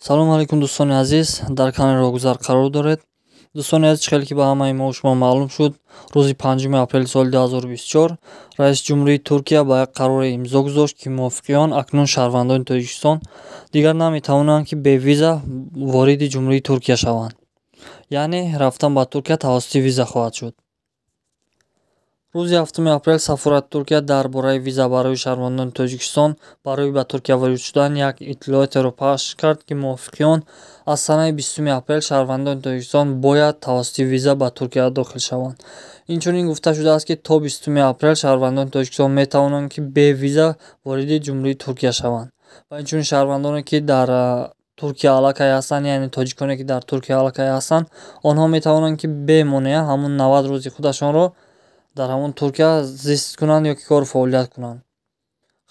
салом алейкум дӯстони азиз, дар канали Роҳгузар қарор доред. Дӯстони азиз, хеле ки ба ҳамаи мо шумо маълум шуд, рӯзи 5 апрели соли 2024 раис ҷумҳурии Туркия ба як қароре имзо гузошт, ки мувофиқиён акнун шаҳрвандони Тоҷикистон дигар наметавонанд ки бе виза вориди ҷумҳурии Туркия шаванд. яъне рафтан ба Туркия тавассути виза хоҳад шуд. рӯзи 7 апрел сафорати Туркия дар бораи виза барои шаҳрвандони Тоҷикистон барои ба Туркия ворид шудан як иттилоъетеро пахш кард, ки мувофиқиён аз санаи 20 апрел шаҳрвандони Тоҷикистон бояд тавассути виза ба Туркия дохил шаванд. Инчунин гуфта шудааст, ки то 20 апрел шаҳрвандони Тоҷикистон метавонанд ки бе виза вориди ҷумҳурии Туркия шаванд. ва инчунин шаҳрвандоне ки дар Туркия аллакай ҳастанд, яъне тоҷиконе ки дар Туркия аллакай ҳастанд, онҳо метавонанд ки бе монеа ҳамун 90 рӯзи худашонро дар ҳамун Туркия зист кунанд ё ки кору фаъолият кунанд.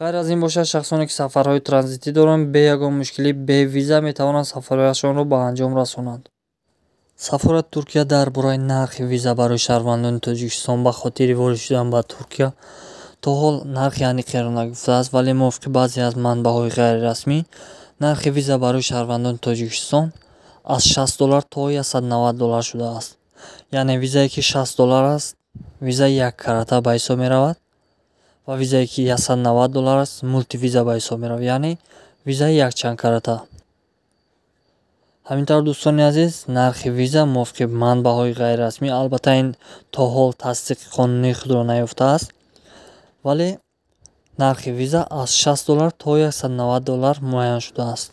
ғайр аз ин бошад, шахсоне ки сафарҳои транзитӣ доранд, бе ягон мушкилӣ бе виза метавонанд сафарҳояшонро ба анҷом расонанд. сафорати Туркия дар бораи нархи виза барои шаҳрвандони Тоҷикистон ба хотири ворид шудан ба Туркия то ҳол нархи аниқеро нагуфтааст, вале мувофиқи баъзе аз манбаъҳои ғайрирасмӣ нархи виза барои шаҳрвандони Тоҷикистон аз $60 то $190 шудааст. яъне визае ки $60 аст, визаи як карата ба ҳисоб меравад ва визае ки $190 аст, мултивиза ба ҳисоб меравад, яъне визаи якчанд карата. ҳамин тавр дӯстони азиз, нархи виза мувофиқи манбаъҳои ғайрирасмӣ, албатта ин то ҳол тасдиқи қонунии худро наёфтааст, вале нархи виза аз $60 то $190 муайян шудааст.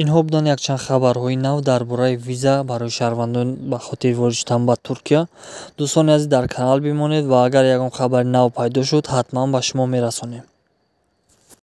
инҳо буданд якчанд хабарҳои нав дар бораи виза барои шаҳрвандон ба хотири ворид шудан ба Туркия. дӯстони азиз, дар канал бимонед ва агар ягон хабари нав пайдо шуд, ҳатман ба шумо мерасонем.